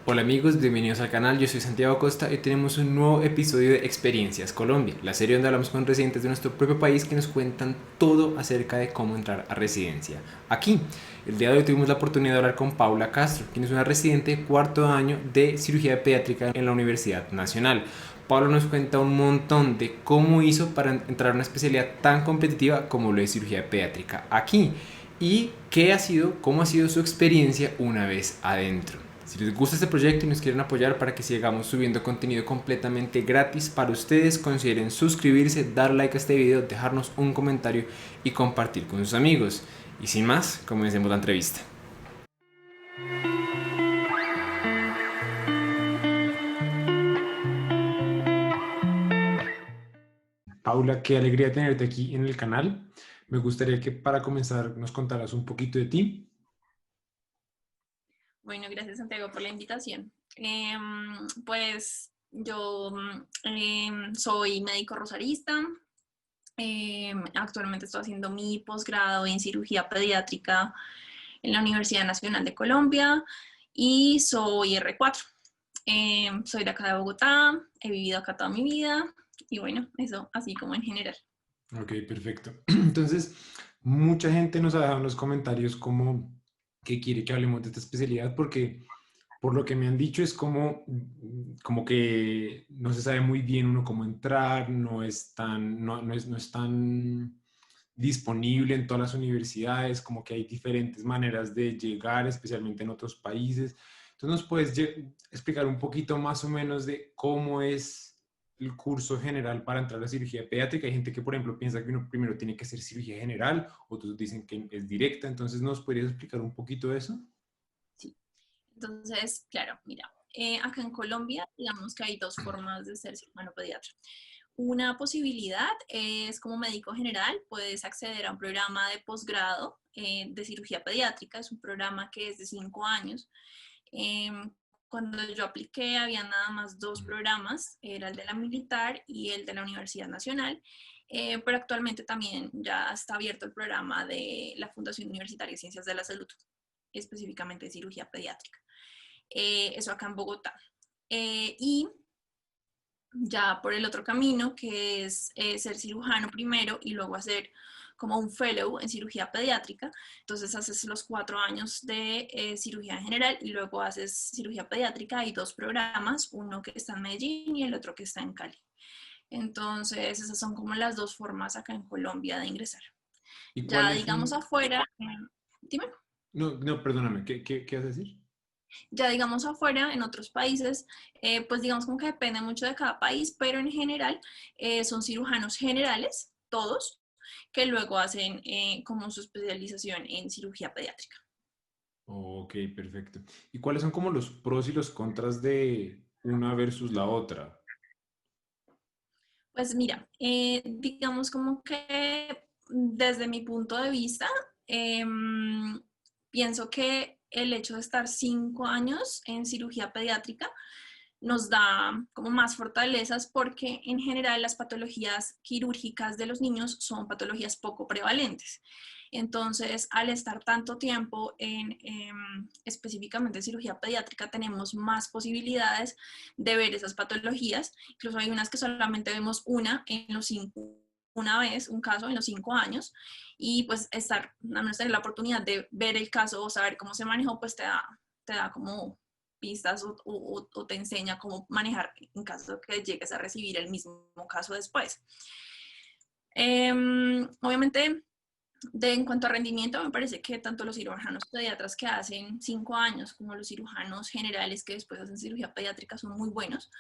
Hola amigos, bienvenidos al canal, yo soy Santiago Costa y tenemos un nuevo episodio de Experiencias Colombia, la serie donde hablamos con residentes de nuestro propio país que nos cuentan todo acerca de cómo entrar a residencia. Aquí, el día de hoy tuvimos la oportunidad de hablar con Paula Castro, quien es una residente de cuarto año de cirugía pediátrica en la Universidad Nacional. Paula nos cuenta un montón de cómo hizo para entrar a una especialidad tan competitiva como lo es cirugía pediátrica aquí y cómo ha sido su experiencia una vez adentro. Si les gusta este proyecto y nos quieren apoyar para que sigamos subiendo contenido completamente gratis para ustedes, consideren suscribirse, dar like a este video, dejarnos un comentario y compartir con sus amigos. Y sin más, comencemos la entrevista. Paula, qué alegría tenerte aquí en el canal. Me gustaría que para comenzar nos contaras un poquito de ti. Bueno, gracias Santiago por la invitación. Pues yo soy médico rosarista. Actualmente estoy haciendo mi posgrado en cirugía pediátrica en la Universidad Nacional de Colombia y soy R4. Soy de acá de Bogotá, he vivido acá toda mi vida y bueno, eso así como en general. Ok, perfecto. Entonces, mucha gente nos ha dejado en los comentarios como que quiere que hablemos de esta especialidad porque por lo que me han dicho es como que no se sabe muy bien uno cómo entrar, no es tan disponible en todas las universidades, como que hay diferentes maneras de llegar, especialmente en otros países. Entonces, ¿nos puedes explicar un poquito más o menos de cómo es el curso general para entrar a cirugía pediátrica? Hay gente que, por ejemplo, piensa que uno primero tiene que hacer cirugía general, otros dicen que es directa. Entonces, ¿nos podrías explicar un poquito de eso? Sí. Entonces, claro, mira, acá en Colombia digamos que hay dos formas de ser cirujano pediatra. Una posibilidad es como médico general, puedes acceder a un programa de posgrado de cirugía pediátrica, es un programa que es de 5 años. Eh, Cuando yo apliqué había nada más dos programas, era el de la militar y el de la Universidad Nacional, pero actualmente también ya está abierto el programa de la Fundación Universitaria de Ciencias de la Salud, específicamente de cirugía pediátrica. Eso acá en Bogotá. Y ya por el otro camino, que es ser cirujano primero y luego hacer como un fellow en cirugía pediátrica. Entonces haces los 4 años de cirugía general y luego haces cirugía pediátrica. Hay dos programas, uno que está en Medellín y el otro que está en Cali. Entonces esas son como las dos formas acá en Colombia de ingresar. ¿Y Ya cuáles digamos son? afuera, dime. No, no, perdóname, ¿qué vas a decir? Ya digamos afuera, en otros países, pues digamos como que depende mucho de cada país, pero en general son cirujanos generales, todos, que luego hacen como su especialización en cirugía pediátrica. Ok, perfecto. ¿Y cuáles son como los pros y los contras de una versus la otra? Pues mira, digamos como que desde mi punto de vista, pienso que el hecho de estar 5 años en cirugía pediátrica nos da como más fortalezas porque en general las patologías quirúrgicas de los niños son patologías poco prevalentes. Entonces, al estar tanto tiempo en específicamente cirugía pediátrica, tenemos más posibilidades de ver esas patologías. Incluso hay unas que solamente vemos una vez, un caso en los 5 años, y pues estar, a no tener la oportunidad de ver el caso o saber cómo se manejó, pues te da como pistas o te enseña cómo manejar en caso de que llegues a recibir el mismo caso después. Obviamente, en cuanto a rendimiento, me parece que tanto los cirujanos pediatras que hacen 5 años como los cirujanos generales que después hacen cirugía pediátrica son muy buenos.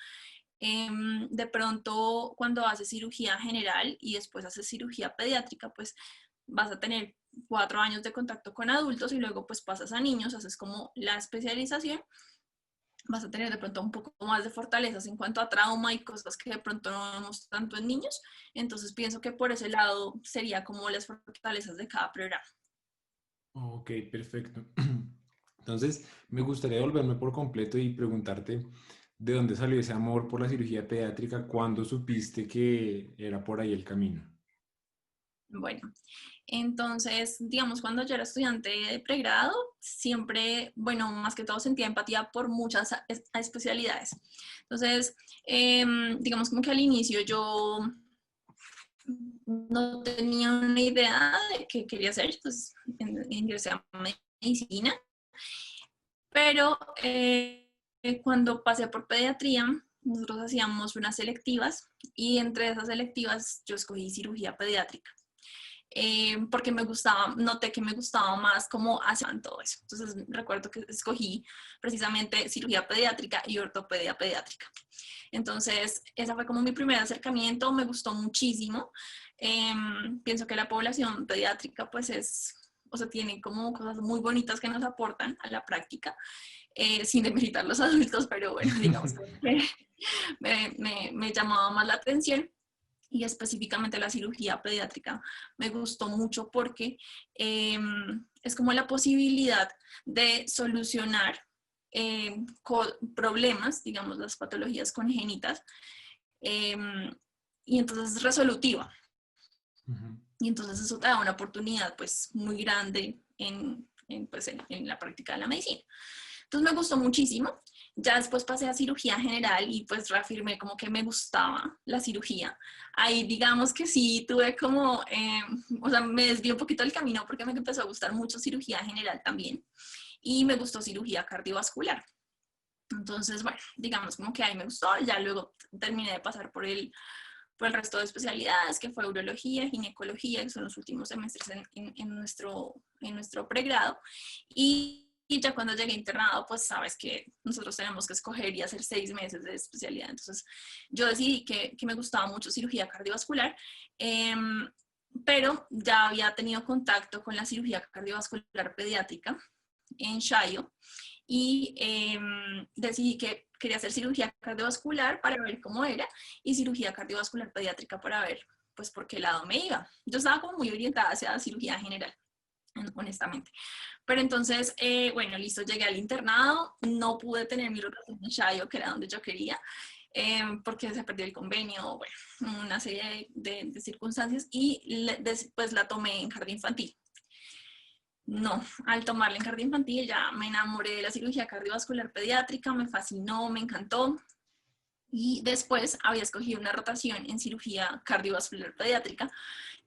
De pronto, cuando haces cirugía general y después haces cirugía pediátrica, pues vas a tener 4 años de contacto con adultos y luego pues pasas a niños, haces como la especialización, vas a tener de pronto un poco más de fortalezas en cuanto a trauma y cosas que de pronto no vemos tanto en niños. Entonces pienso que por ese lado sería como las fortalezas de cada programa. Ok, perfecto. Entonces, me gustaría volverme por completo y preguntarte de dónde salió ese amor por la cirugía pediátrica, cuándo supiste que era por ahí el camino. Bueno, entonces, digamos, cuando yo era estudiante de pregrado, siempre, bueno, más que todo sentía empatía por muchas especialidades. Entonces, digamos como que al inicio yo no tenía una idea de qué quería hacer, pues ingresé a medicina, pero cuando pasé por pediatría, nosotros hacíamos unas selectivas y entre esas selectivas yo escogí cirugía pediátrica. Porque me gustaba, noté que me gustaba más cómo hacían todo eso. Entonces recuerdo que escogí precisamente cirugía pediátrica y ortopedia pediátrica. Entonces, ese fue como mi primer acercamiento, me gustó muchísimo. Pienso que la población pediátrica pues o sea, tiene como cosas muy bonitas que nos aportan a la práctica, sin demeritar los adultos, pero bueno, digamos que me llamaba más la atención y específicamente la cirugía pediátrica me gustó mucho porque es como la posibilidad de solucionar problemas, digamos las patologías congénitas, eh, y entonces es resolutiva. Y entonces eso te da una oportunidad pues muy grande pues, en la práctica de la medicina. Entonces me gustó muchísimo. Ya después pasé a cirugía general y pues reafirmé como que me gustaba la cirugía. Ahí digamos que sí tuve como, o sea, me desvié un poquito del camino porque me empezó a gustar mucho cirugía general también. Y me gustó cirugía cardiovascular. Entonces, bueno, digamos como que ahí me gustó. Ya luego terminé de pasar por el resto de especialidades, que fue urología, ginecología, que son los últimos semestres en nuestro pregrado. Y ya cuando llegué internado, pues sabes que nosotros tenemos que escoger y hacer 6 meses de especialidad. Entonces yo decidí que me gustaba mucho cirugía cardiovascular, eh, pero ya había tenido contacto con la cirugía cardiovascular pediátrica en Shayo y decidí que quería hacer cirugía cardiovascular para ver cómo era y cirugía cardiovascular pediátrica para ver pues por qué lado me iba. Yo estaba como muy orientada hacia la cirugía general, honestamente. Pero entonces, bueno, listo, llegué al internado, no pude tener mi rotación en Shayo, que era donde yo quería, porque se perdió el convenio, bueno, una serie de circunstancias y después la tomé en jardín infantil. No, al tomarla en jardín infantil ya me enamoré de la cirugía cardiovascular pediátrica, me fascinó, me encantó. Y después había escogido una rotación en cirugía cardiovascular pediátrica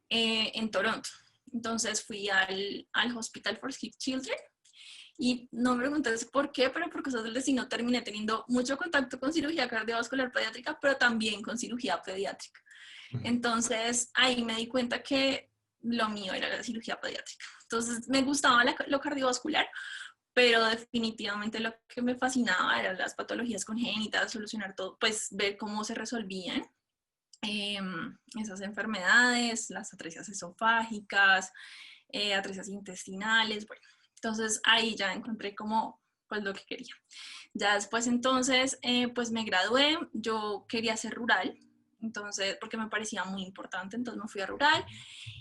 en Toronto. Entonces fui al Hospital for Sick Children y no me preguntes por qué, pero por cosas del destino terminé teniendo mucho contacto con cirugía cardiovascular pediátrica, pero también con cirugía pediátrica. Entonces ahí me di cuenta que lo mío era la cirugía pediátrica. Entonces me gustaba lo cardiovascular, pero definitivamente lo que me fascinaba eran las patologías congénitas, solucionar todo, pues ver cómo se resolvían esas enfermedades, las atresias esofágicas, atresias intestinales, bueno. Entonces ahí ya encontré como pues lo que quería. Ya después entonces pues me gradué, yo quería ser rural, entonces porque me parecía muy importante, entonces me fui a rural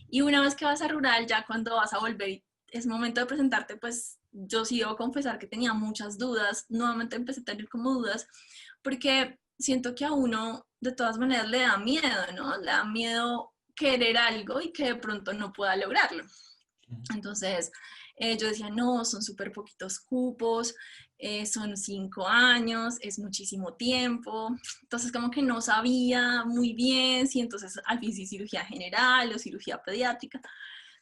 y una vez que vas a rural, ya cuando vas a volver y es momento de presentarte, pues yo sí debo confesar que tenía muchas dudas, nuevamente empecé a tener como dudas, porque siento que a uno de todas maneras le da miedo, ¿no? Le da miedo querer algo y que de pronto no pueda lograrlo. Entonces, yo decía, no, son súper poquitos cupos, son 5 años, es muchísimo tiempo. Entonces, como que no sabía muy bien si entonces al fin sí cirugía general o cirugía pediátrica.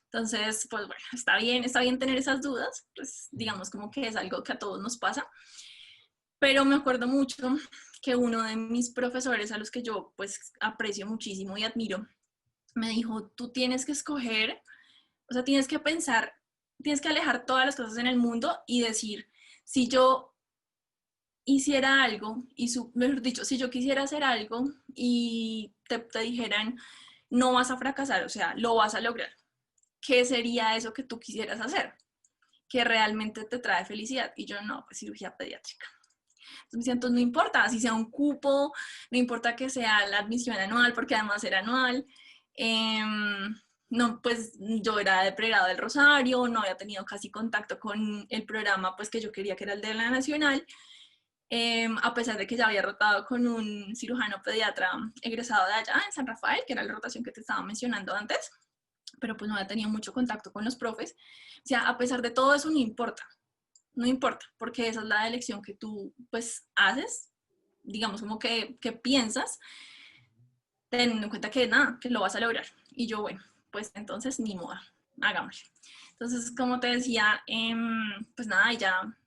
Entonces, pues bueno, está bien tener esas dudas, pues digamos como que es algo que a todos nos pasa. Pero me acuerdo mucho que uno de mis profesores a los que yo pues aprecio muchísimo y admiro, me dijo, tú tienes que escoger, o sea, tienes que pensar, tienes que alejar todas las cosas en el mundo y decir, si yo hiciera algo, mejor dicho, si yo quisiera hacer algo y te dijeran, no vas a fracasar, o sea, lo vas a lograr, ¿qué sería eso que tú quisieras hacer? Que realmente te trae felicidad. Y yo, no, pues cirugía pediátrica. Entonces no importa si sea un cupo, no importa que sea la admisión anual, porque además era anual. No, pues yo era de pregrado del Rosario, no había tenido casi contacto con el programa pues que yo quería, que era el de la Nacional, a pesar de que ya había rotado con un cirujano pediatra egresado de allá en San Rafael, que era la rotación que te estaba mencionando antes. pero pues no había tenido mucho contacto con los profes. O sea, a pesar de todo eso no importa, no importa, porque esa es la elección que tú pues haces, digamos como que piensas, teniendo en cuenta que nada, que lo vas a lograr. Y yo, bueno, pues entonces ni moda, hagámoslo. Entonces, como te decía, pues nada,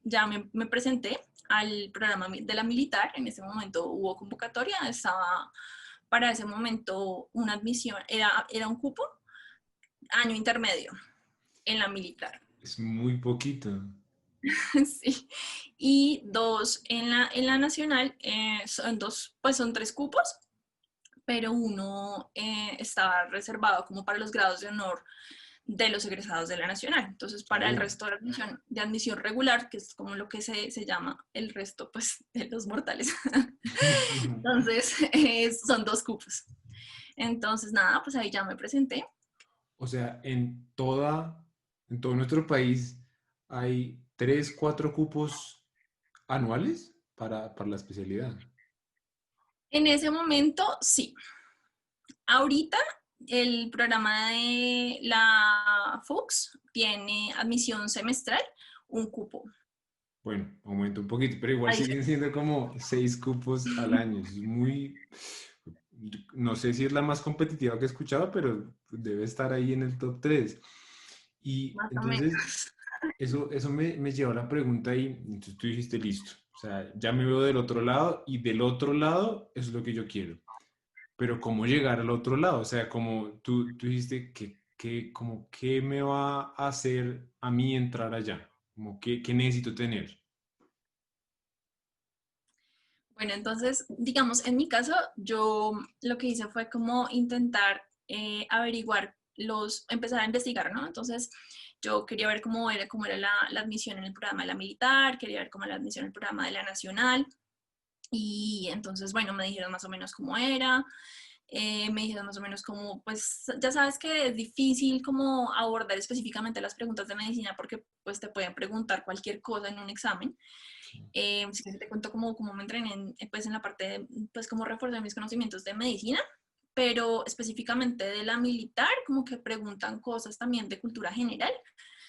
ya me presenté al programa de la militar. En ese momento hubo convocatoria, estaba para ese momento una admisión, era un cupo año intermedio en la militar. Es muy poquito. Sí. Y dos en la nacional, son dos, pues son tres cupos, pero uno estaba reservado como para los grados de honor de los egresados de la nacional. Entonces, para el Oh. resto de admisión regular, que es como lo que se llama el resto pues, de los mortales. Entonces, son dos cupos. Entonces, nada, pues ahí ya me presenté. O sea, en todo nuestro país hay 3, 4 cupos anuales para la especialidad. En ese momento, sí. Ahorita, el programa de la FUX tiene admisión semestral, un cupo. Bueno, aumenta un poquito, pero igual siguen Adicional. siendo como 6 cupos al año. Es muy, no sé si es la más competitiva que he escuchado, pero debe estar ahí en el top 3. Y Más o entonces, menos. eso me llevó a la pregunta y entonces tú dijiste, listo. O sea, ya me veo del otro lado y del otro lado eso es lo que yo quiero. Pero ¿cómo llegar al otro lado? O sea, como tú dijiste, como, ¿qué me va a hacer a mí entrar allá? Como, ¿qué necesito tener? Bueno, entonces, digamos, en mi caso, yo lo que hice fue como intentar averiguar empezar a investigar, ¿no? Entonces, yo quería ver cómo era la admisión en el programa de la militar, quería ver cómo era la admisión en el programa de la nacional, y entonces, bueno, me dijeron más o menos cómo era, me dijeron más o menos cómo, pues, ya sabes que es difícil como abordar específicamente las preguntas de medicina porque pues te pueden preguntar cualquier cosa en un examen. Si te cuento cómo me entrené pues, en la parte de, pues, cómo reforzar mis conocimientos de medicina, pero específicamente de la militar, como que preguntan cosas también de cultura general.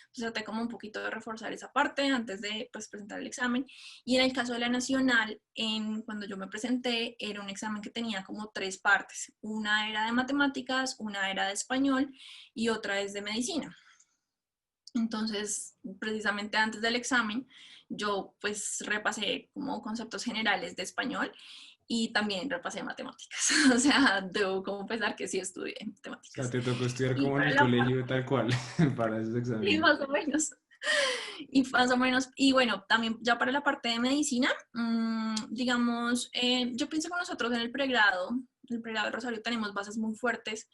Entonces traté como un poquito de reforzar esa parte antes de pues, presentar el examen. Y en el caso de la nacional, cuando yo me presenté, era un examen que tenía como tres partes. Una era de matemáticas, una era de español y otra es de medicina. Entonces, precisamente antes del examen, yo pues repasé como conceptos generales de español y también repasé matemáticas. O sea, debo confesar que sí estudié O sea, matemáticas. te tocó estudiar Y como en para el la parte, colegio tal cual para esos sí, exámenes. más o menos. Y más o menos, y bueno, también ya para la parte de medicina, digamos, yo pienso que nosotros en el pregrado de Rosario tenemos bases muy fuertes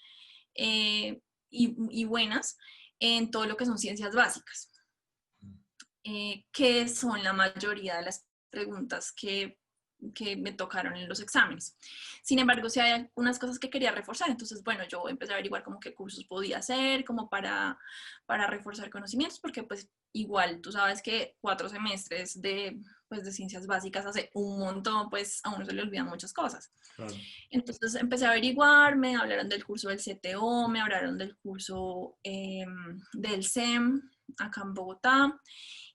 y buenas en todo lo que son ciencias básicas. Que son la mayoría de las preguntas que me tocaron en los exámenes. Sin embargo, sí hay algunas cosas que quería reforzar, entonces, bueno, yo empecé a averiguar como qué cursos podía hacer, como para reforzar conocimientos, porque pues igual tú sabes que 4 semestres pues, de ciencias básicas hace un montón, pues a uno se le olvidan muchas cosas. Claro. Entonces empecé a averiguar, me hablaron del curso del CTO, me hablaron del curso del SEM acá en Bogotá.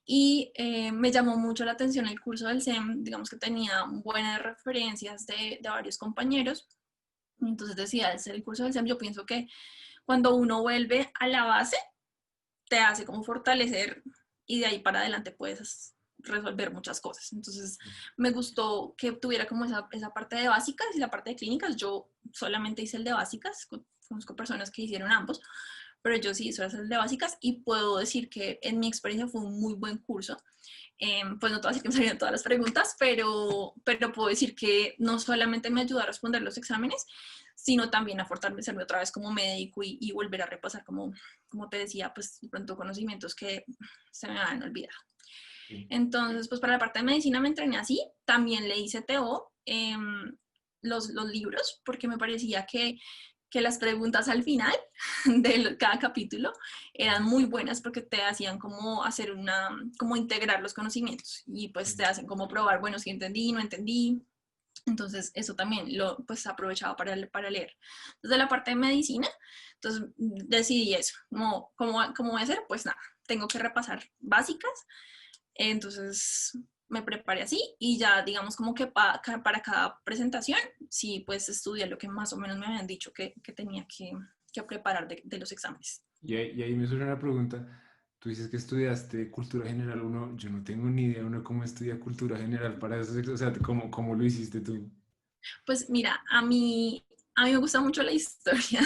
Y me llamó mucho la atención el curso del SEM, digamos que tenía buenas referencias de varios compañeros. Entonces decía, al ser el curso del SEM, yo pienso que cuando uno vuelve a la base, te hace como fortalecer y de ahí para adelante puedes resolver muchas cosas. Entonces me gustó que tuviera como esa parte de básicas y la parte de clínicas. Yo solamente hice el de básicas, conozco personas que hicieron ambos, pero yo sí hice el de básicas y puedo decir que en mi experiencia fue un muy buen curso. Pues no te voy a decir que me salieron todas las preguntas, pero puedo decir que no solamente me ayudó a responder los exámenes, sino también a fortalecerme otra vez como médico y volver a repasar, como te decía, pues de pronto conocimientos que se me habían olvidado. Sí. Entonces, pues para la parte de medicina me entrené así, también leí CTO, los libros, porque me parecía que las preguntas al final de cada capítulo eran muy buenas porque te hacían como hacer como integrar los conocimientos y pues te hacen como probar, bueno, si entendí, no entendí. Entonces, eso también lo pues aprovechaba para leer. Desde la parte de medicina, entonces decidí eso. ¿Cómo voy a hacer? Pues nada, tengo que repasar básicas. Entonces, me preparé así y ya, digamos, como que para cada presentación, sí, pues estudié lo que más o menos me habían dicho que tenía que preparar de los exámenes. Y ahí me surge una pregunta. Tú dices que estudiaste cultura general uno, yo no tengo ni idea uno cómo estudia cultura general para eso, o sea, ¿cómo lo hiciste tú? Pues mira, a mí me gusta mucho la historia.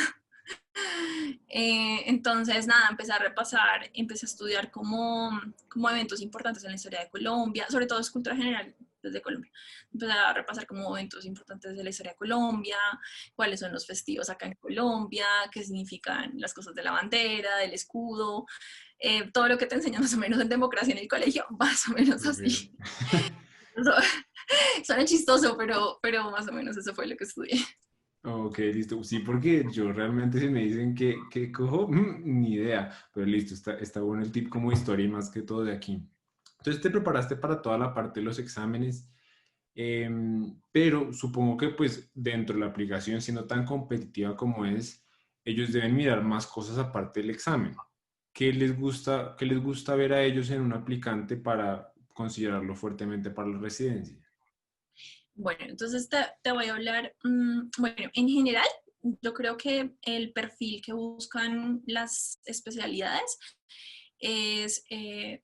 Entonces, nada, empecé a repasar, empecé a estudiar como eventos importantes en la historia de Colombia, sobre todo es cultura general desde Colombia. Empecé a repasar como eventos importantes de la historia de Colombia, cuáles son los festivos acá en Colombia, qué significan las cosas de la bandera, del escudo, todo lo que te enseñan más o menos en democracia en el colegio, más o menos Ok. así. Eso, suena chistoso, pero más o menos eso fue lo que estudié. Ok, listo. Sí, porque yo realmente si me dicen que cojo, ni idea. Pero listo, está bueno el tip como historia y más que todo de aquí. Entonces te preparaste para toda la parte de los exámenes, pero supongo que pues dentro de la aplicación, siendo tan competitiva como es, ellos deben mirar más cosas aparte del examen. Qué les gusta ver a ellos en un aplicante para considerarlo fuertemente para la residencia? Bueno, entonces te voy a hablar, bueno, en general, yo creo que el perfil que buscan las especialidades es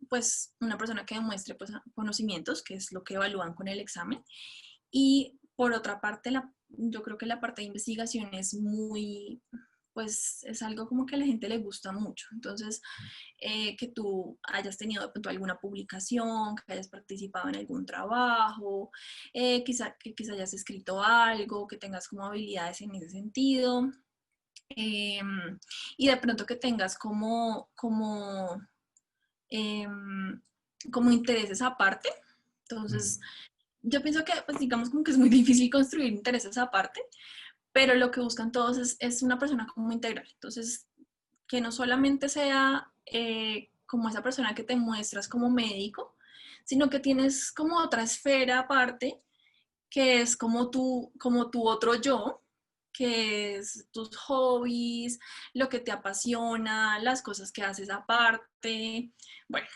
pues una persona que demuestre pues, conocimientos, que es lo que evalúan con el examen. Y por otra parte, yo creo que la parte de investigación es muy, pues es algo como que a la gente le gusta mucho. Entonces, que tú hayas tenido de pronto alguna publicación, que hayas participado en algún trabajo, quizá hayas escrito algo, que tengas como habilidades en ese sentido. eh, y de pronto que tengas em, como intereses aparte. Entonces, Mm. yo pienso que, pues digamos como que es muy difícil construir intereses aparte, pero lo que buscan todos es una persona como integral. Entonces, que no solamente sea como esa persona que te muestras como médico, sino que tienes como otra esfera aparte, que es como tu otro yo, que es tus hobbies, lo que te apasiona, las cosas que haces aparte. Bueno,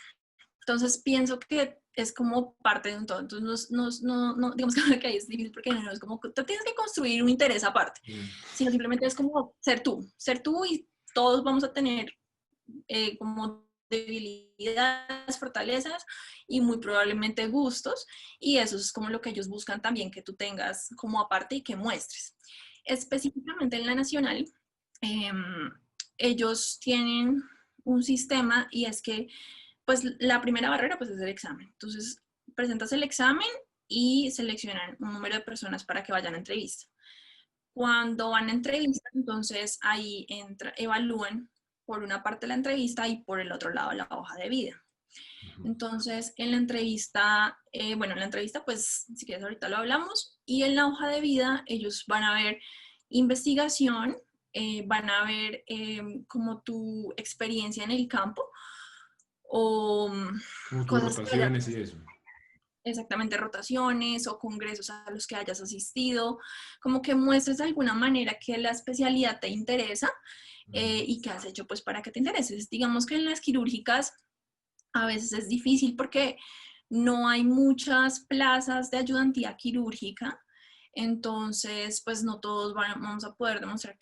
entonces pienso que es como parte de un todo. Entonces, no digamos que ahí es difícil porque no es como que tú tienes que construir un interés aparte, Sí. sino simplemente es como ser tú y todos vamos a tener como debilidades, fortalezas y muy probablemente gustos, y eso es como lo que ellos buscan también que tú tengas como aparte y que muestres. Específicamente en la nacional, eh, ellos tienen un sistema y es que pues la primera barrera pues es el examen. Entonces presentas el examen y seleccionan un número de personas para que vayan a entrevista. Cuando van a entrevista, entonces ahí evalúan por una parte la entrevista y por el otro lado la hoja de vida. Ujú. Entonces, en la entrevista, bueno, en la entrevista, pues, si quieres, ahorita lo hablamos. Y en la hoja de vida, ellos van a ver investigación, van a ver como tu experiencia en el campo o Como tus cosas que hayas, rotaciones y eso. exactamente rotaciones o congresos a los que hayas asistido, como que muestres de alguna manera que la especialidad te interesa Ujú. y que has hecho pues para que te intereses. Digamos que en las quirúrgicas a veces es difícil porque no hay muchas plazas de ayudantía quirúrgica, entonces pues no todos vamos a poder demostrar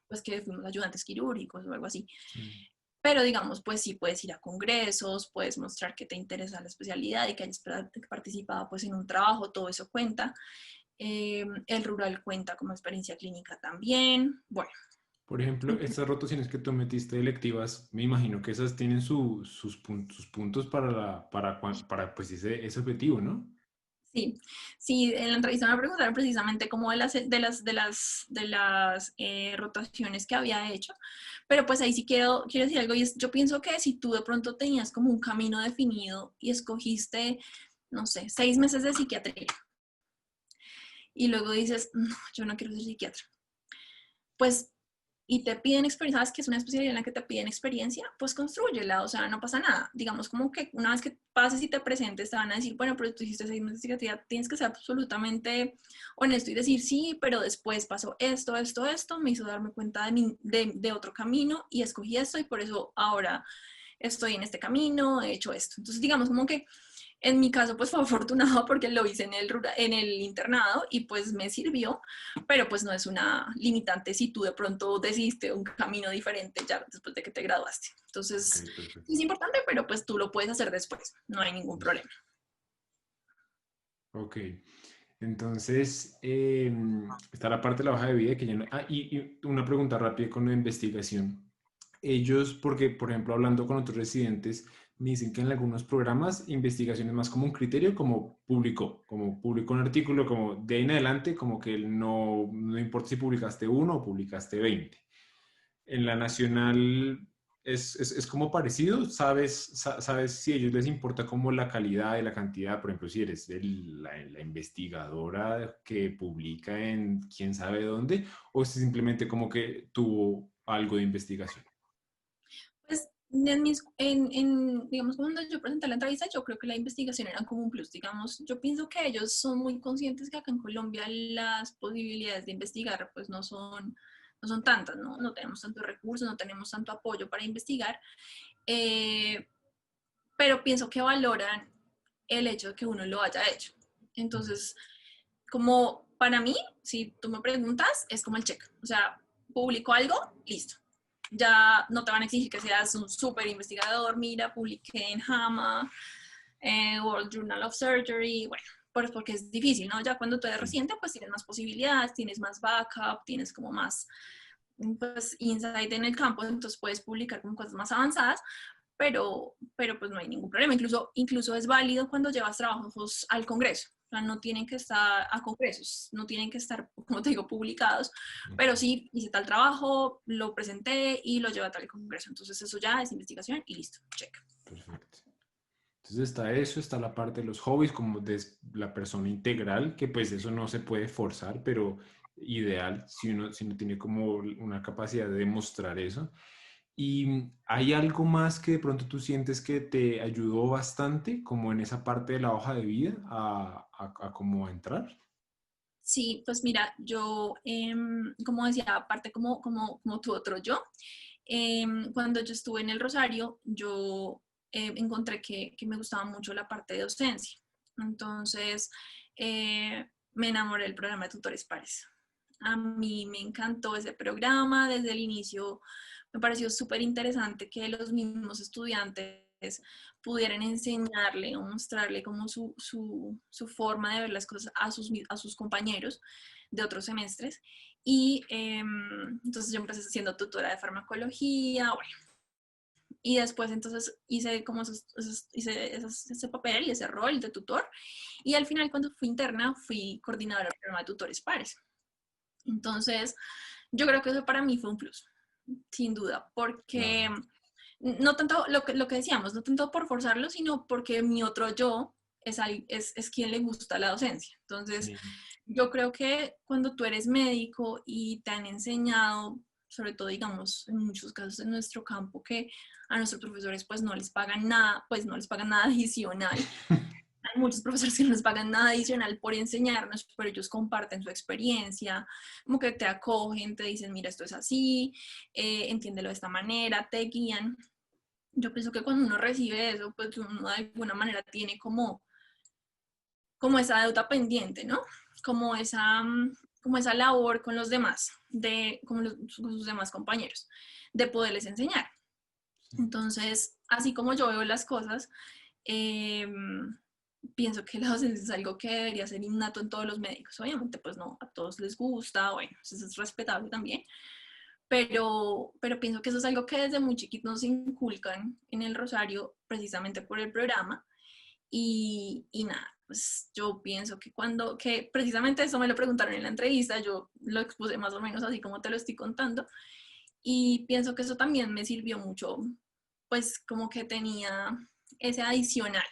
pues, que fuimos ayudantes quirúrgicos o algo así. Sí. Pero digamos, pues sí puedes ir a congresos, puedes mostrar que te interesa la especialidad y que hayas participado pues en un trabajo, todo eso cuenta. El rural cuenta como experiencia clínica también. Bueno, Por ejemplo, estas rotaciones que tú metiste electivas, me imagino que esas tienen sus puntos para, para pues ese objetivo, ¿no? sí, sí, en la entrevista me preguntaron precisamente como de las rotaciones que había hecho, pero pues ahí sí quiero decir algo y yo pienso que si tú de pronto tenías como un camino definido y escogiste, no sé, 6 meses de psiquiatría y luego dices, no, yo no quiero ser psiquiatra, pues y te piden experiencia, sabes que es una especialidad en la que te piden experiencia, pues constrúyela, o sea, no pasa nada. Digamos como que una vez que pases y te presentes, te van a decir, bueno, pero tú hiciste esa investigativa, tienes que ser absolutamente honesto y decir, sí, pero después pasó esto, esto, esto, me hizo darme cuenta de otro camino y escogí esto y por eso ahora estoy en este camino, he hecho esto. Entonces, digamos como que en mi caso, pues fue afortunado porque lo hice en el internado y pues me sirvió, pero pues no es una limitante si tú de pronto decidiste un camino diferente ya después de que te graduaste. Ok, Entonces, perfecto. es importante, pero pues tú lo puedes hacer después, no hay ningún Listo. problema. Ok. Entonces, está la parte de la hoja de vida que ya no... Ah, y una pregunta rápida con la investigación. Ellos, porque, por ejemplo, hablando con otros residentes, me dicen que en algunos programas investigación es más como un criterio, como publicó un artículo, como de ahí en adelante, como que no importa si publicaste uno o publicaste 20. En la nacional es como parecido, sabes si a ellos les importa como la calidad y la cantidad, por ejemplo, si eres la investigadora que publica en quién sabe dónde, o si simplemente como que tuvo algo de investigación. Pues digamos, cuando yo presenté la entrevista, yo creo que la investigación era como un plus, digamos, yo pienso que ellos son muy conscientes que acá en Colombia las posibilidades de investigar pues no son tantas, ¿no? No tenemos tantos recursos, no tenemos tanto apoyo para investigar, eh, pero pienso que valoran el hecho de que uno lo haya hecho. Entonces, como para mí, si tú me preguntas, es como el check. O sea, publico algo, listo. Ya no te van a exigir que seas un súper investigador. Mira, publiqué en JAMA, World Journal of Surgery, bueno, pues porque es difícil, ¿no? Ya cuando tú eres Sí. reciente, pues tienes más posibilidades, tienes más backup, tienes como más pues, insight en el campo, entonces puedes publicar con cosas más avanzadas, pero pues no hay ningún problema. Incluso es válido cuando llevas trabajos al Congreso. O sea, no tienen que estar a congresos, no tienen que estar, como te digo, publicados, Ok, pero sí hice tal trabajo, lo presenté y lo llevé a tal congreso. Entonces eso ya es investigación y listo, check. perfecto. Entonces está eso, está la parte de los hobbies, como de la persona integral, que pues eso no se puede forzar, pero ideal si uno tiene como una capacidad de demostrar eso. ¿Y hay algo más que de pronto tú sientes que te ayudó bastante, como en esa parte de la hoja de vida, a cómo entrar? Sí, pues mira, yo, como decía, aparte como tu otro yo, cuando yo estuve en el Rosario, yo encontré que me gustaba mucho la parte de docencia. Entonces, me enamoré del programa de tutores pares. A mí me encantó ese programa, desde el inicio me pareció súper interesante que los mismos estudiantes pudieran enseñarle o mostrarle como su forma de ver las cosas a sus compañeros de otros semestres. Y entonces yo empecé siendo tutora de farmacología, bueno, y después entonces hice como ese papel y ese rol de tutor. Y al final cuando fui interna fui coordinadora del programa de tutores pares. Entonces yo creo que eso para mí fue un plus, sin duda, porque Claro. no tanto lo que decíamos, no tanto por forzarlo, sino porque mi otro yo es quien le gusta la docencia. Entonces, Sí. yo creo que cuando tú eres médico y te han enseñado, sobre todo, digamos, en muchos casos en nuestro campo, que a nuestros profesores pues no les pagan nada, pues no les pagan nada adicional. Hay muchos profesores que no les pagan nada adicional por enseñarnos, pero ellos comparten su experiencia, como que te acogen, te dicen, mira, esto es así, entiéndelo de esta manera, te guían. Yo pienso que cuando uno recibe eso, pues uno de alguna manera tiene como esa deuda pendiente, ¿no? Como esa, como esa labor con los demás, con sus demás compañeros, de poderles enseñar. Sí. Entonces, así como yo veo las cosas, eh, pienso que la docencia es algo que debería ser innato en todos los médicos. Obviamente, pues no, a todos les gusta, bueno, eso es respetable también, pero pienso que eso es algo que desde muy chiquitos nos inculcan en el Rosario precisamente por el programa y nada, pues yo pienso que precisamente eso me lo preguntaron en la entrevista, yo lo expuse más o menos así como te lo estoy contando y pienso que eso también me sirvió mucho, pues como que tenía ese adicional.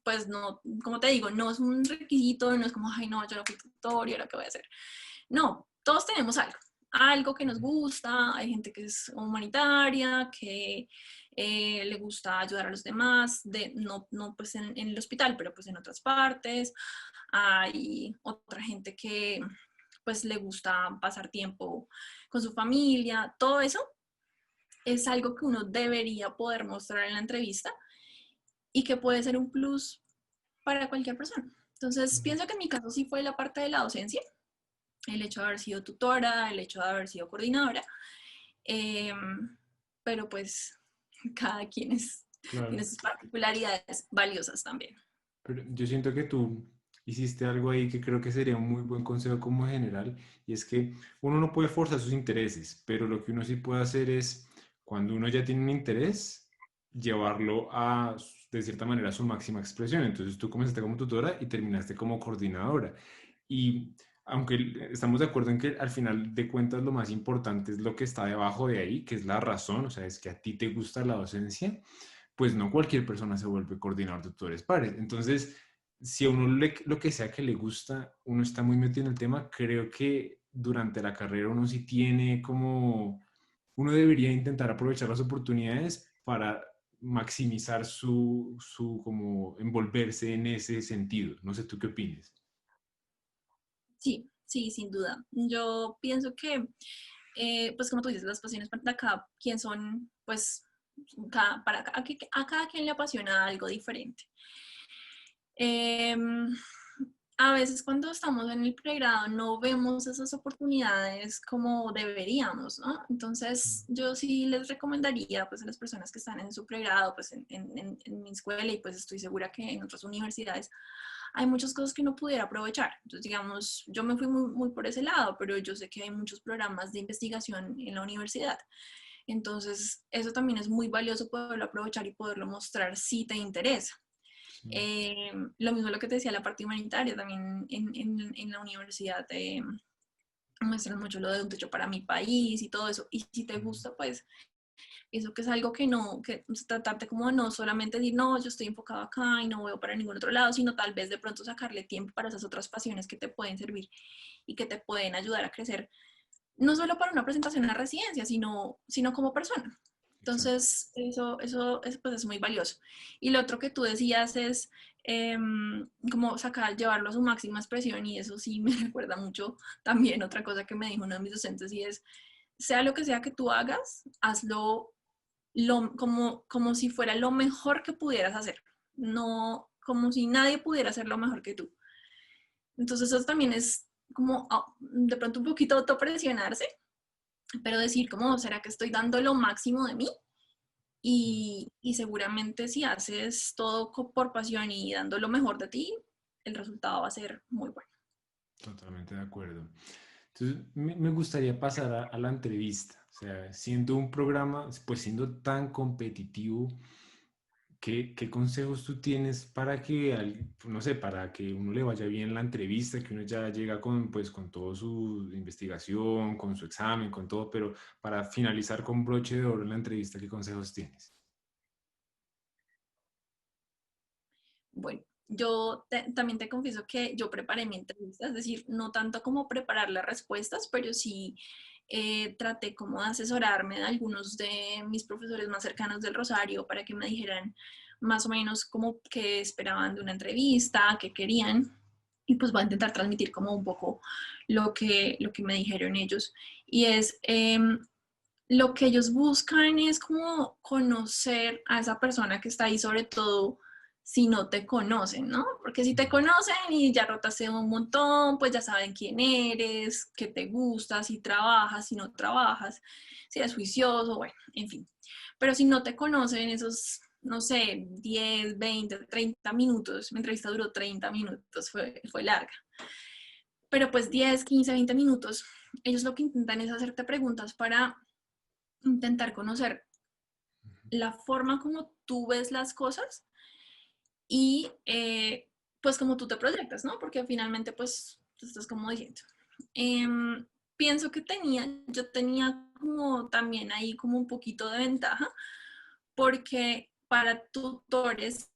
Pues no, como te digo, no es un requisito, no es como, ay, no, yo no fui tutor y ahora qué voy a hacer. No, todos tenemos algo. algo que nos gusta, hay gente que es humanitaria, que le gusta ayudar a los demás, no pues en el hospital, pero pues en otras partes. Hay otra gente que pues le gusta pasar tiempo con su familia. Todo eso es algo que uno debería poder mostrar en la entrevista y que puede ser un plus para cualquier persona. Entonces, pienso que en mi caso sí fue la parte de la docencia, el hecho de haber sido tutora, el hecho de haber sido coordinadora, eh, pero pues cada quien tiene Claro. sus particularidades valiosas también. Pero yo siento que tú hiciste algo ahí que creo que sería un muy buen consejo como general, y es que uno no puede forzar sus intereses, pero lo que uno sí puede hacer es, cuando uno ya tiene un interés, llevarlo a, de cierta manera, a su máxima expresión. Entonces tú comenzaste como tutora y terminaste como coordinadora. Y aunque estamos de acuerdo en que al final de cuentas lo más importante es lo que está debajo de ahí, que es la razón, o sea, es que a ti te gusta la docencia, pues no cualquier persona se vuelve coordinador de tutores pares. Entonces, si a uno lo que sea que le gusta, uno está muy metido en el tema, creo que durante la carrera uno sí tiene como, uno debería intentar aprovechar las oportunidades para maximizar su como envolverse en ese sentido. No sé tú qué opinas. Sí, sí, sin duda. Yo pienso que, pues como tú dices, las pasiones para cada quien son, pues, a cada quien le apasiona algo diferente. Eh, a veces cuando estamos en el pregrado no vemos esas oportunidades como deberíamos, ¿no? Entonces yo sí les recomendaría pues a las personas que están en su pregrado, pues en mi escuela y pues estoy segura que en otras universidades hay muchas cosas que uno pudiera aprovechar. Entonces digamos, yo me fui muy por ese lado, pero yo sé que hay muchos programas de investigación en la universidad. Entonces eso también es muy valioso poderlo aprovechar y poderlo mostrar si te interesa. Sí. Lo mismo lo que te decía, la parte humanitaria, también en la universidad muestran mucho lo de un techo para mi país y todo eso. Y si te gusta, pues eso que es algo que no, que tratarte como de no solamente decir, no, yo estoy enfocado acá y no voy para ningún otro lado, sino tal vez de pronto sacarle tiempo para esas otras pasiones que te pueden servir y que te pueden ayudar a crecer, no solo para una presentación en la residencia, sino como persona. Exacto. Entonces, eso es, pues, es muy valioso. Y lo otro que tú decías es como sacar, llevarlo a su máxima expresión, y eso sí me recuerda mucho también otra cosa que me dijo uno de mis docentes, y es, sea lo que sea que tú hagas, hazlo como si fuera lo mejor que pudieras hacer, no como si nadie pudiera hacerlo mejor que tú. Entonces, eso también es como de pronto un poquito autopresionarse, pero decir como, ¿será que estoy dando lo máximo de mí? Y seguramente si haces todo por pasión y dando lo mejor de ti, el resultado va a ser muy bueno. Totalmente de acuerdo. Entonces, me gustaría pasar a la entrevista. O sea, siendo un programa, pues siendo tan competitivo, ¿qué consejos tú tienes para que, no sé, para que uno le vaya bien la entrevista, que uno ya llega con, pues, con toda su investigación, con su examen, con todo, pero para finalizar con broche de oro en la entrevista, ¿qué consejos tienes? Bueno, también te confieso que yo preparé mi entrevista, es decir, no tanto como preparar las respuestas, pero sí traté como de asesorarme de algunos de mis profesores más cercanos del Rosario para que me dijeran más o menos como qué esperaban de una entrevista, qué querían. Y pues voy a intentar transmitir como un poco lo que me dijeron ellos. Y es, lo que ellos buscan es como conocer a esa persona que está ahí, sobre todo si no te conocen, ¿no? Porque si te conocen y ya rotaste un montón, pues ya saben quién eres, qué te gusta, si trabajas, si no trabajas, si eres juicioso, bueno, en fin. Pero si no te conocen esos, no sé, 10, 20, 30 minutos, mi entrevista duró 30 minutos, fue larga, pero pues 10, 15, 20 minutos, ellos lo que intentan es hacerte preguntas para intentar conocer la forma como tú ves las cosas y pues como tú te proyectas, ¿no? Porque finalmente pues tú estás como diciendo. Em, pienso que yo tenía como también ahí como un poquito de ventaja porque para tutores,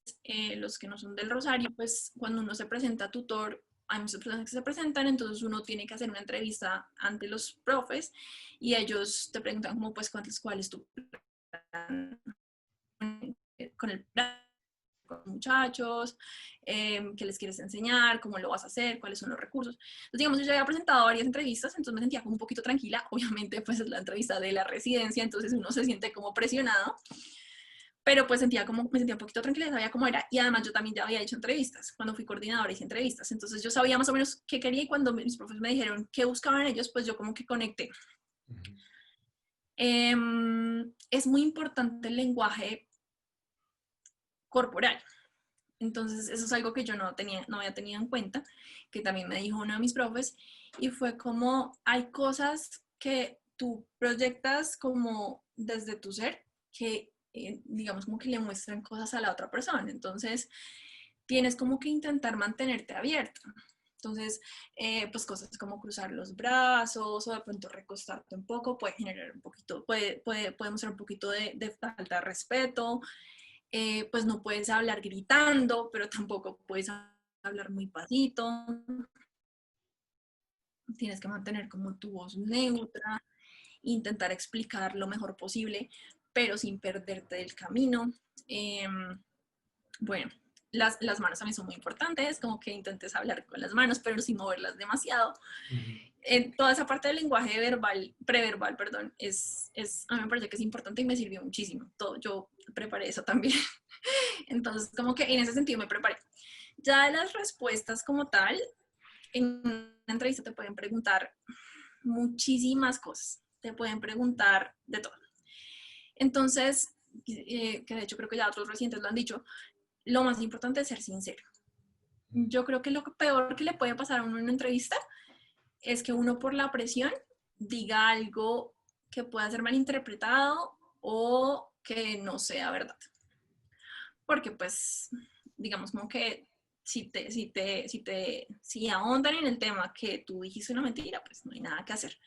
los que no son del Rosario, pues cuando uno se presenta a tutor, hay muchas personas que se presentan, entonces uno tiene que hacer una entrevista ante los profes y ellos te preguntan como pues cuál es tu plan con el plan, con los muchachos, qué les quieres enseñar, cómo lo vas a hacer, cuáles son los recursos. Entonces, digamos, yo ya había presentado varias entrevistas, entonces me sentía como un poquito tranquila. Obviamente, pues es la entrevista de la residencia, entonces uno se siente como presionado, pero pues me sentía un poquito tranquila, sabía cómo era, y además yo también ya había hecho entrevistas, cuando fui coordinadora hice entrevistas, entonces yo sabía más o menos qué quería y cuando mis profes me dijeron qué buscaban ellos, pues yo como que conecté. Es muy importante el lenguaje corporal. Entonces, eso es algo que yo no había tenido en cuenta, que también me dijo uno de mis profes, y fue como hay cosas que tú proyectas como desde tu ser, que digamos como que le muestran cosas a la otra persona. Entonces, tienes como que intentar mantenerte abierta. Entonces, pues cosas como cruzar los brazos o de pronto recostarte un poco puede generar un poquito, puede mostrar un poquito de falta de respeto. Pues no puedes hablar gritando, pero tampoco puedes hablar muy pasito. Tienes que mantener como tu voz neutra, intentar explicar lo mejor posible, pero sin perderte del camino. Eh, bueno, las manos también son muy importantes, como que intentes hablar con las manos, pero sin moverlas demasiado. Toda esa parte del lenguaje verbal, preverbal, perdón, a mí me parece que es importante y me sirvió muchísimo. Yo preparé eso también. Entonces, como que en ese sentido me preparé. Ya de las respuestas como tal, en una entrevista te pueden preguntar muchísimas cosas. Te pueden preguntar de todo. Entonces, que de hecho creo que ya otros recientes lo han dicho, lo más importante es ser sincero. Yo creo que lo peor que le puede pasar a uno en una entrevista es que uno por la presión diga algo que pueda ser malinterpretado o que no sea verdad. Porque pues, digamos como que si ahondan en el tema que tú dijiste una mentira, pues no hay nada que hacer,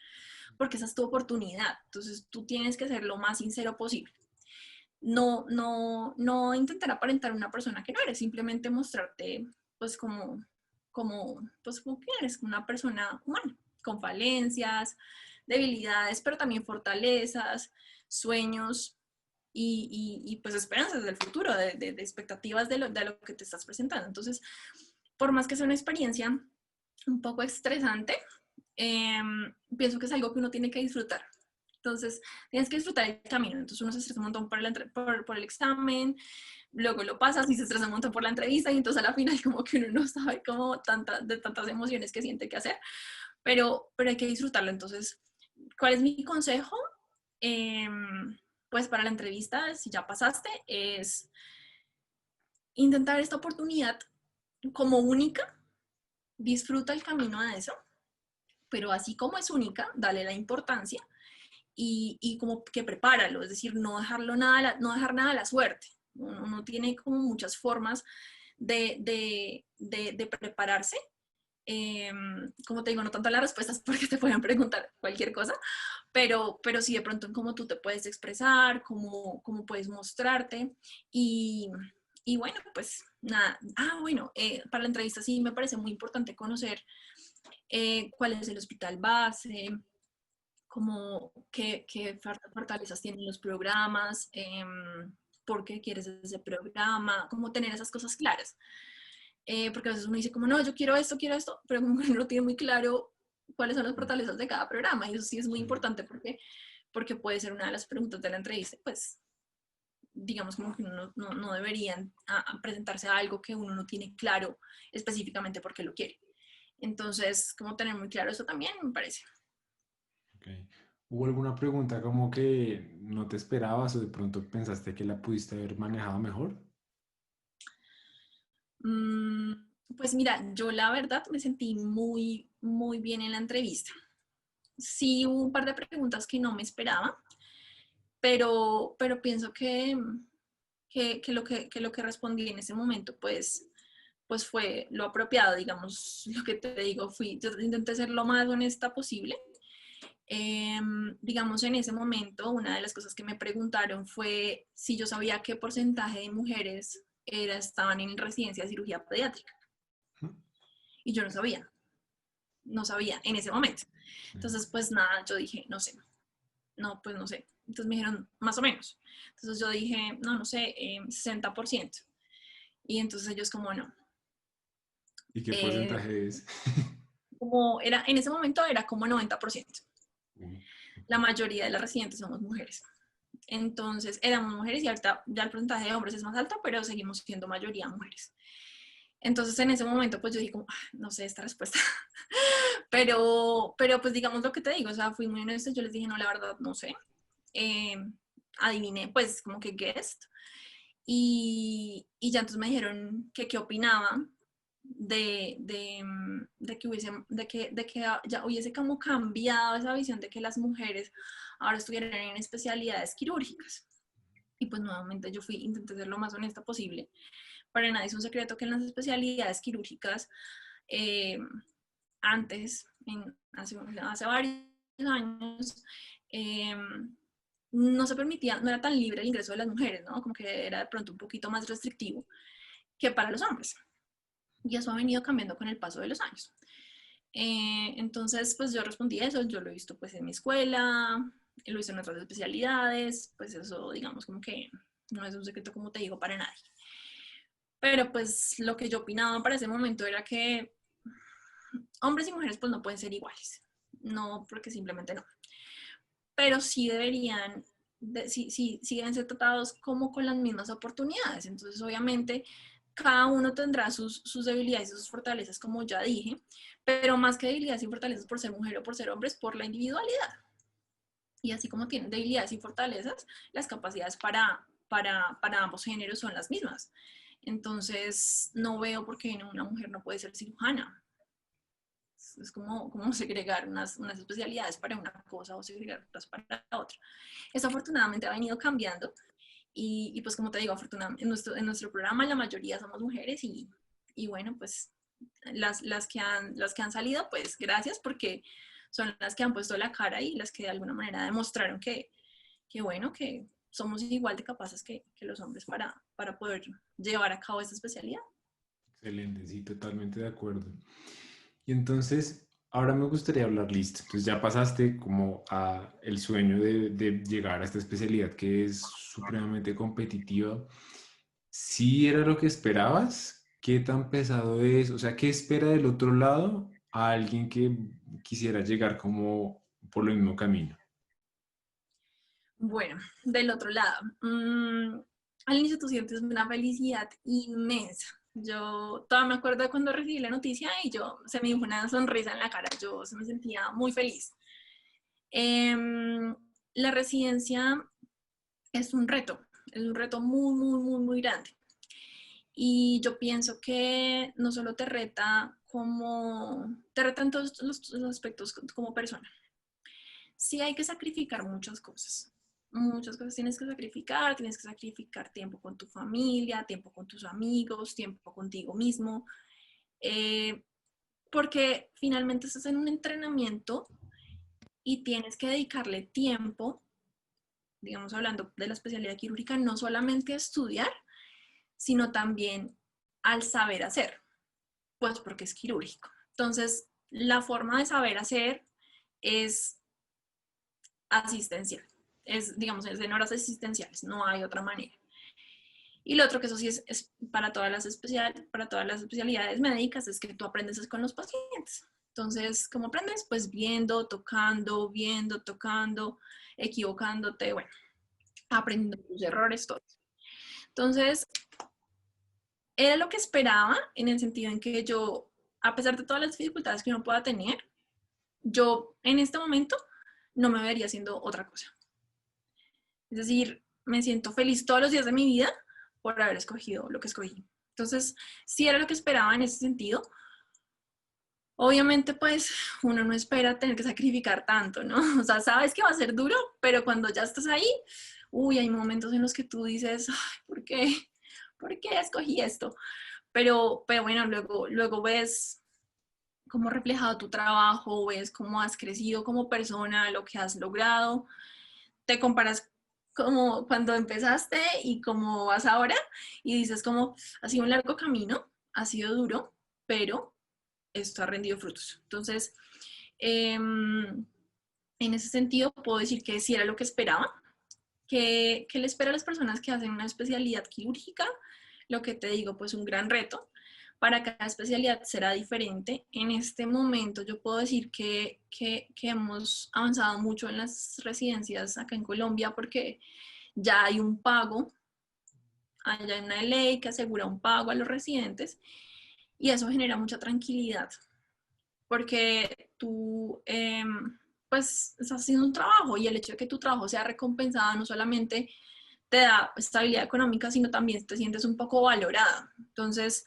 porque esa es tu oportunidad. Entonces tú tienes que ser lo más sincero posible. No intentar aparentar una persona que no eres, simplemente mostrarte pues como que eres una persona humana, con falencias, debilidades, pero también fortalezas, sueños pues esperanzas del futuro, de expectativas de lo que te estás presentando. Entonces, por más que sea una experiencia un poco estresante, pienso que es algo que uno tiene que disfrutar. Entonces, tienes que disfrutar el camino. Entonces, uno se estresa un montón por el examen, luego lo pasas y se estresa un montón por la entrevista y entonces a la final como que uno no sabe cómo de tantas emociones que siente que hacer, pero hay que disfrutarlo. Entonces, ¿cuál es mi consejo? Pues para la entrevista, si ya pasaste, es intentar esta oportunidad como única, disfruta el camino a eso, pero así como es única, dale la importancia y como que prepáralo, es decir, no dejar nada a la suerte. Uno tiene como muchas formas de prepararse. Como te digo, no tanto las respuestas porque te pueden preguntar cualquier cosa, pero sí de pronto en cómo tú te puedes expresar, cómo puedes mostrarte y, y bueno, pues nada. Bueno, para la entrevista sí me parece muy importante conocer cuál es el hospital base, como qué fortalezas tienen los programas, por qué quieres ese programa, como tener esas cosas claras. Porque a veces uno dice como, no, yo quiero esto, pero como que no tiene muy claro cuáles son las fortalezas de cada programa. Y eso sí es muy importante porque puede ser una de las preguntas de la entrevista, pues digamos como que uno no deberían presentarse a algo que uno no tiene claro específicamente por qué lo quiere. Entonces, como tener muy claro eso también me parece. Okay. ¿Hubo alguna pregunta como que no te esperabas o de pronto pensaste que la pudiste haber manejado mejor? Mm, pues mira, yo la verdad me sentí muy, muy bien en la entrevista. Sí hubo un par de preguntas que no me esperaba, pero pienso que lo que respondí en ese momento, pues fue lo apropiado, digamos, lo que te digo, yo intenté ser lo más honesta posible. Digamos, en ese momento, una de las cosas que me preguntaron fue si yo sabía qué porcentaje de mujeres estaban en residencia de cirugía pediátrica. Y yo no sabía en ese momento. Entonces, pues nada, yo dije, no sé, no, pues no sé. Entonces me dijeron, más o menos. Entonces yo dije, no, no sé, 60%. Y entonces ellos como, no. ¿Y qué Eh, porcentaje es? como era, en ese momento era como 90%. Uh, La mayoría de las residentes somos mujeres. Entonces éramos mujeres y ahorita ya el porcentaje de hombres es más alto, pero seguimos siendo mayoría mujeres. Entonces en ese momento pues yo dije como, no sé esta respuesta, pero pues digamos lo que te digo, o sea, fui muy honesta, yo les dije, no, la verdad, no sé. Eh, Adiviné, pues como que guest, y ya entonces me dijeron que qué opinaban de que hubiese, de que ya hubiese como cambiado esa visión de que las mujeres ahora estuvieran en especialidades quirúrgicas. Y pues nuevamente yo intenté ser lo más honesta posible. Para nadie es un secreto que en las especialidades quirúrgicas, eh, antes, hace varios años, eh, no se permitía, no era tan libre el ingreso de las mujeres, ¿no? Como que era de pronto un poquito más restrictivo que para los hombres. Y eso ha venido cambiando con el paso de los años. Entonces, pues yo respondí eso, yo lo he visto pues en mi escuela, lo he visto en otras especialidades, pues eso digamos como que no es un secreto como te digo para nadie. Pero pues lo que yo opinaba para ese momento era que hombres y mujeres pues no pueden ser iguales, no porque simplemente no, pero sí deberían, sí deben ser tratados como con las mismas oportunidades. Entonces obviamente cada uno tendrá sus debilidades y sus fortalezas, como ya dije, pero más que debilidades y fortalezas por ser mujer o por ser hombre, es por la individualidad. Y así como tienen debilidades y fortalezas, las capacidades para ambos géneros son las mismas. Entonces, no veo por qué una mujer no puede ser cirujana. Es como segregar unas especialidades para una cosa o segregar otras para otra. Eso afortunadamente ha venido cambiando y pues como te digo, afortunadamente en nuestro programa la mayoría somos mujeres y bueno, pues las que han salido, pues gracias porque son las que han puesto la cara y las que de alguna manera demostraron que bueno, que somos igual de capaces que los hombres para poder llevar a cabo esta especialidad. Excelente, sí, totalmente de acuerdo. Y entonces, ahora me gustaría hablar, listo. Entonces ya pasaste como a el sueño de llegar a esta especialidad que es supremamente competitiva. ¿Sí era lo que esperabas? ¿Qué tan pesado es? O sea, ¿qué espera del otro lado a alguien que quisiera llegar como por el mismo camino? Bueno, del otro lado, al inicio tú sientes una felicidad inmensa. Yo todavía me acuerdo de cuando recibí la noticia y se me dijo una sonrisa en la cara, yo se me sentía muy feliz. Em, la residencia es un reto muy, muy, muy, muy grande. Y yo pienso que no solo te reta en todos los aspectos como persona. Sí hay que sacrificar muchas cosas tienes que sacrificar tiempo con tu familia, tiempo con tus amigos, tiempo contigo mismo, eh, porque finalmente estás en un entrenamiento y tienes que dedicarle tiempo, digamos hablando de la especialidad quirúrgica, no solamente a estudiar, sino también al saber hacer, pues porque es quirúrgico. Entonces, la forma de saber hacer es asistencial, digamos, es en horas asistenciales, no hay otra manera. Y lo otro que eso sí es para todas las especialidades médicas, es que tú aprendes con los pacientes. Entonces, ¿cómo aprendes? Pues viendo, tocando, equivocándote, bueno, aprendiendo tus errores, todo. Entonces, era lo que esperaba en el sentido en que yo, a pesar de todas las dificultades que uno pueda tener, yo en este momento no me vería haciendo otra cosa. Es decir, me siento feliz todos los días de mi vida por haber escogido lo que escogí. Entonces, sí era lo que esperaba en ese sentido. Obviamente, pues uno no espera tener que sacrificar tanto, ¿no? O sea, sabes que va a ser duro, pero cuando ya estás ahí, uy, hay momentos en los que tú dices, ay, ¿por qué? ¿Por qué escogí esto? Pero bueno, luego ves cómo reflejado tu trabajo, ves cómo has crecido como persona, lo que has logrado, te comparas como cuando empezaste y cómo vas ahora y dices como ha sido un largo camino, ha sido duro, pero esto ha rendido frutos. Entonces, en ese sentido, puedo decir que sí era lo que esperaba, que le espera a las personas que hacen una especialidad quirúrgica, lo que te digo, pues un gran reto. Para cada especialidad será diferente. En este momento yo puedo decir que hemos avanzado mucho en las residencias acá en Colombia porque ya hay un pago, hay una ley que asegura un pago a los residentes y eso genera mucha tranquilidad porque tú pues estás haciendo un trabajo y el hecho de que tu trabajo sea recompensado no solamente te da estabilidad económica, sino también te sientes un poco valorada. Entonces,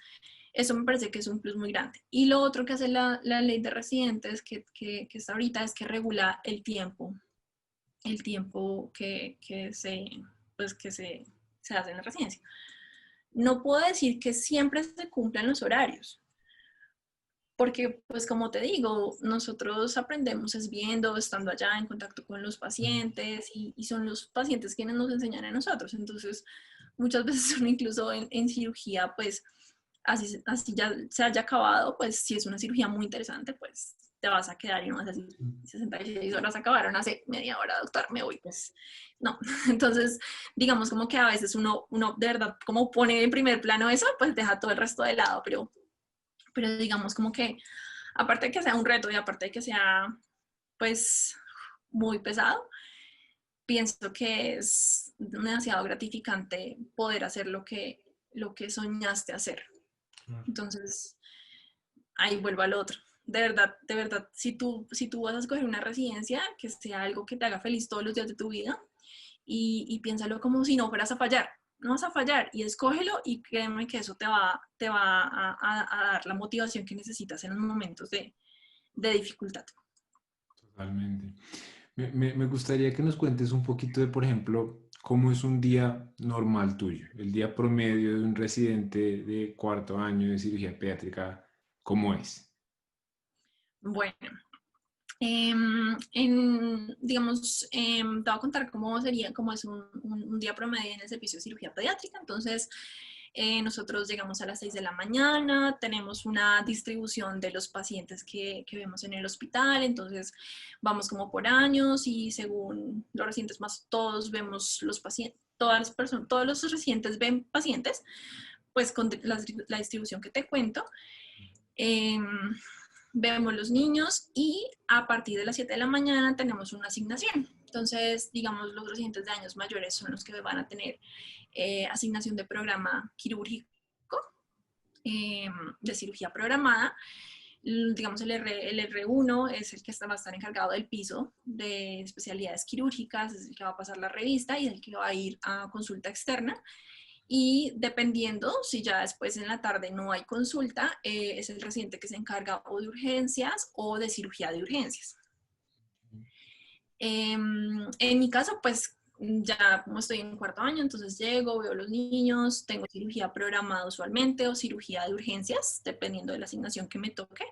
eso me parece que es un plus muy grande. Y lo otro que hace la ley de residentes que está ahorita es que regula el tiempo pues, se hace en la residencia. No puedo decir que siempre se cumplan los horarios, porque pues como te digo, nosotros aprendemos es viendo, estando allá en contacto con los pacientes y son los pacientes quienes nos enseñan a nosotros. Entonces, muchas veces uno incluso en cirugía, pues así ya se haya acabado, pues si es una cirugía muy interesante, pues te vas a quedar y no vas a decir 66 horas acabaron hace media hora, doctor, me voy, pues no. Entonces, digamos como que a veces uno de verdad como pone en primer plano eso, pues deja todo el resto de lado, pero digamos como que aparte de que sea un reto y aparte de que sea pues muy pesado, pienso que es demasiado gratificante poder hacer lo que soñaste hacer. Entonces, ahí vuelvo al otro. De verdad, si tú vas a escoger una residencia, que sea algo que te haga feliz todos los días de tu vida y piénsalo como si no fueras a fallar. No vas a fallar y escógelo y créeme que eso te va a dar la motivación que necesitas en los momentos de dificultad. Totalmente. Me gustaría que nos cuentes un poquito de, por ejemplo, cómo es un día normal tuyo, el día promedio de un residente de cuarto año de cirugía pediátrica, ¿cómo es? Bueno, digamos, te voy a contar cómo sería, cómo es un día promedio en el servicio de cirugía pediátrica. Entonces, nosotros llegamos a las 6 de la mañana, tenemos una distribución de los pacientes que vemos en el hospital, entonces vamos como por años y según los residentes más todos vemos los pacientes, todas las personas, todos los residentes ven pacientes, pues con la distribución que te cuento. Eh, Vemos los niños y a partir de las 7 de la mañana tenemos una asignación. Entonces, digamos, los residentes de años mayores son los que van a tener asignación de programa quirúrgico, eh, de cirugía programada. Digamos, el R1 es el que va a estar encargado del piso de especialidades quirúrgicas, es el que va a pasar la revista y es el que va a ir a consulta externa. Y dependiendo, si ya después en la tarde no hay consulta, es el residente que se encarga o de urgencias o de cirugía de urgencias. En mi caso, pues ya como estoy en cuarto año, entonces llego, veo a los niños, tengo cirugía programada usualmente o cirugía de urgencias, dependiendo de la asignación que me toque.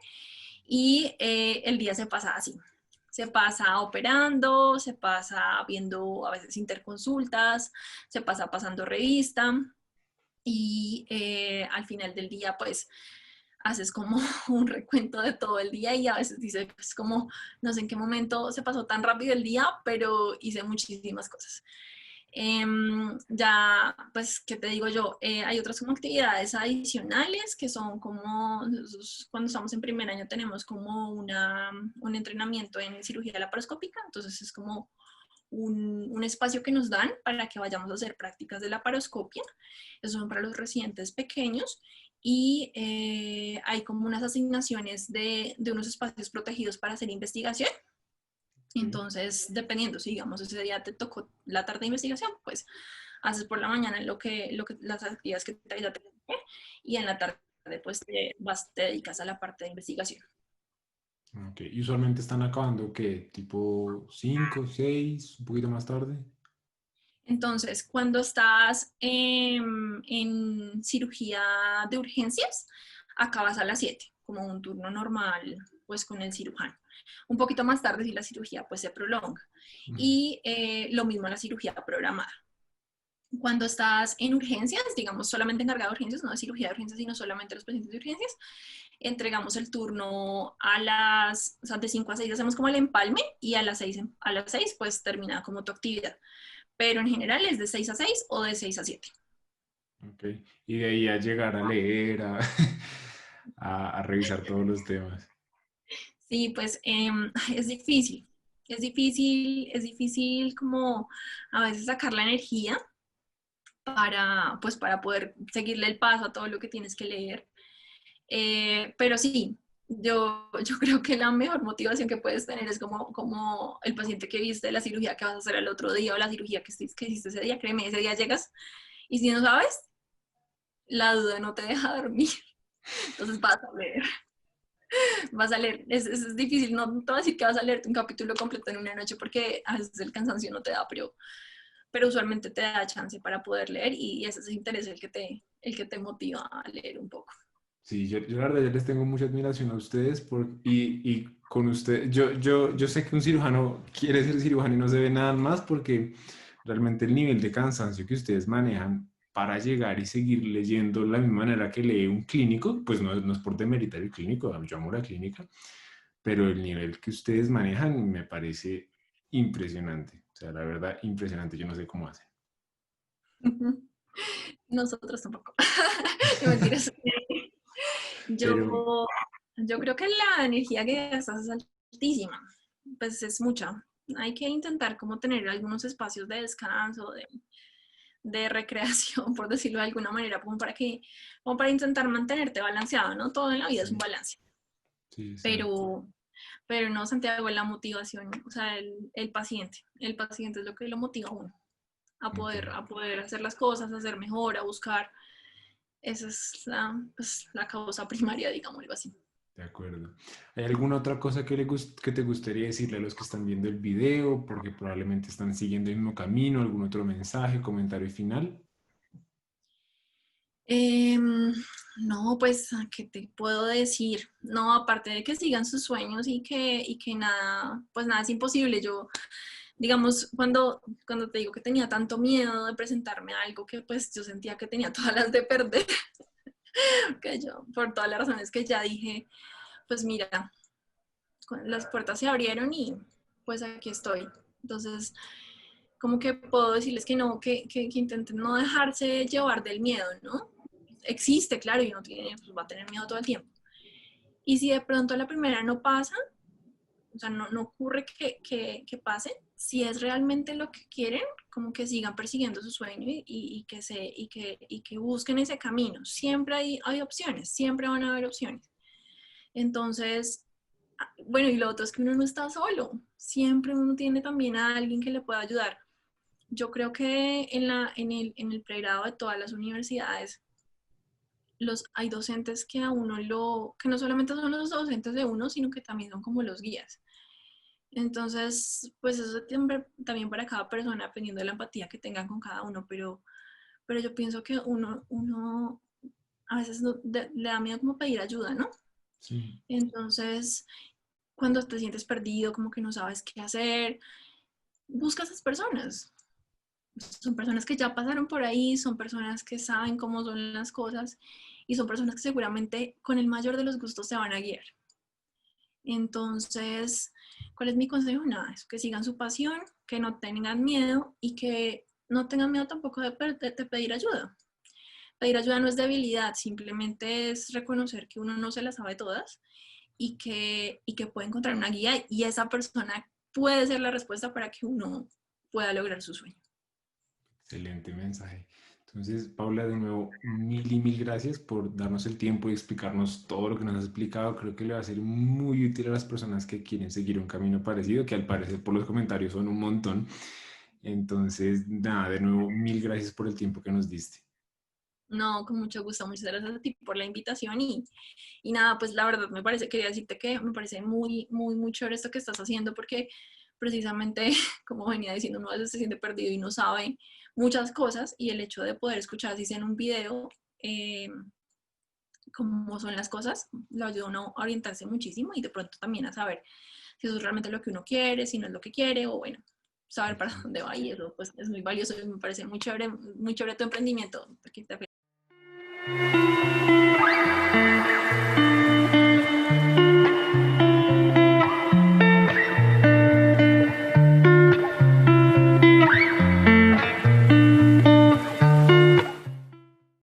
Y el día se pasa así. Se pasa operando, se pasa viendo a veces interconsultas, se pasa pasando revista y al final del día pues haces como un recuento de todo el día y a veces dices pues, como no sé en qué momento se pasó tan rápido el día, pero hice muchísimas cosas. Ya, pues, ¿qué te digo yo? Hay otras como actividades adicionales que son como, cuando estamos en primer año tenemos como un entrenamiento en cirugía laparoscópica, entonces es como un espacio que nos dan para que vayamos a hacer prácticas de laparoscopia. Eso son para los residentes pequeños y hay como unas asignaciones de unos espacios protegidos para hacer investigación. Entonces, dependiendo, si digamos ese día te tocó la tarde de investigación, pues haces por la mañana las actividades que te toqué y en la tarde pues te dedicas a la parte de investigación. Ok, y usualmente están acabando, ¿qué? ¿Tipo 5, 6, un poquito más tarde? Entonces, cuando estás en cirugía de urgencias, acabas a las 7, como un turno normal, pues con el cirujano. Un poquito más tarde si la cirugía pues se prolonga. Mm. Y lo mismo la cirugía programada. Cuando estás en urgencias, digamos solamente encargado de urgencias, no de cirugía de urgencias, sino solamente los pacientes de urgencias, entregamos el turno o sea, de 5 a 6 hacemos como el empalme y a las 6 pues termina como tu actividad. Pero en general es de 6 a 6 o de 6 a 7. Ok. Y de ahí a llegar a leer, a revisar todos los temas. Sí, pues es difícil, es difícil como a veces sacar la energía pues, para poder seguirle el paso a todo lo que tienes que leer. Pero sí, yo creo que la mejor motivación que puedes tener es como el paciente que viste, la cirugía que vas a hacer el otro día o la cirugía que hiciste ese día, créeme, ese día llegas y si no sabes, la duda no te deja dormir. Entonces vas a leer, es difícil, no te voy a decir que vas a leerte un capítulo completo en una noche porque a veces el cansancio no te da, pero usualmente te da chance para poder leer y ese es el interés el que te motiva a leer un poco. Sí, yo la verdad yo les tengo mucha admiración a ustedes y con usted, yo sé que un cirujano quiere ser cirujano y no se ve nada más porque realmente el nivel de cansancio que ustedes manejan para llegar y seguir leyendo de la misma manera que lee un clínico, pues no es por demeritar el clínico, yo amo la clínica, pero el nivel que ustedes manejan me parece impresionante, o sea, la verdad, impresionante, yo no sé cómo hacen. Nosotros tampoco. No mentiras. Pero, Yo, yo creo que la energía que gastas es altísima, pues es mucha. Hay que intentar como tener algunos espacios de descanso, de recreación, por decirlo de alguna manera, como para intentar mantenerte balanceado, ¿no? Todo en la vida es un sí, balance. sí, exacto. Pero, pero no, Santiago, la motivación, o sea, el paciente es lo que lo motiva a uno Ok. a poder hacer las cosas, a hacer mejor, a buscar. Esa es pues, la causa primaria, digámoslo así. De acuerdo. ¿Hay alguna otra cosa que te gustaría decirle a los que están viendo el video? Porque probablemente están siguiendo el mismo camino, algún otro mensaje, comentario final. Em, no, pues, ¿qué te puedo decir? No, aparte de que sigan sus sueños y que nada, pues nada es imposible. Yo, digamos, cuando te digo que tenía tanto miedo de presentarme a algo que pues yo sentía que tenía todas las de perder, que yo, por todas las razones que ya dije, pues mira, las puertas se abrieron y pues aquí estoy. Entonces, como que puedo decirles que no, que intenten no dejarse llevar del miedo, ¿no? Existe, claro, y uno tiene, pues va a tener miedo todo el tiempo. Y si de pronto la primera no pasa, o sea, no ocurre que pase, si es realmente lo que quieren, como que sigan persiguiendo su sueño y que busquen ese camino. Siempre hay opciones, siempre van a haber opciones. Entonces, bueno, y lo otro es que uno no está solo, siempre uno tiene también a alguien que le pueda ayudar. Yo creo que en el pregrado de todas las universidades hay docentes que a que no solamente son los docentes de uno, sino que también son como los guías. Entonces, pues eso también para cada persona, dependiendo de la empatía que tengan con cada uno, pero yo pienso que uno a veces le da miedo como pedir ayuda, ¿no? Sí. Entonces, cuando te sientes perdido, como que no sabes qué hacer, busca a esas personas. Son personas que ya pasaron por ahí, son personas que saben cómo son las cosas y son personas que seguramente con el mayor de los gustos te van a guiar. Entonces, ¿cuál es mi consejo? Nada, es que sigan su pasión, que no tengan miedo y que no tengan miedo tampoco de pedir ayuda. Pedir ayuda no es debilidad, simplemente es reconocer que uno no se las sabe todas y que puede encontrar una guía y esa persona puede ser la respuesta para que uno pueda lograr su sueño. Excelente mensaje. Entonces, Paula, de nuevo, mil y mil gracias por darnos el tiempo y explicarnos todo lo que nos has explicado. Creo que le va a ser muy útil a las personas que quieren seguir un camino parecido, que al parecer por los comentarios son un montón. Entonces, nada, de nuevo, mil gracias por el tiempo que nos diste. No, con mucho gusto, muchas gracias a ti por la invitación y nada, pues la verdad me parece, quería decirte que me parece muy chévere esto que estás haciendo porque precisamente, como venía diciendo, uno a veces se siente perdido y no sabe muchas cosas y el hecho de poder escuchar así sea en un video eh, cómo son las cosas, lo ayuda a uno a orientarse muchísimo y de pronto también a saber si eso es realmente lo que uno quiere, si no es lo que quiere o bueno. saber para dónde va y eso pues es muy valioso y me parece muy chévere tu emprendimiento. Aquí te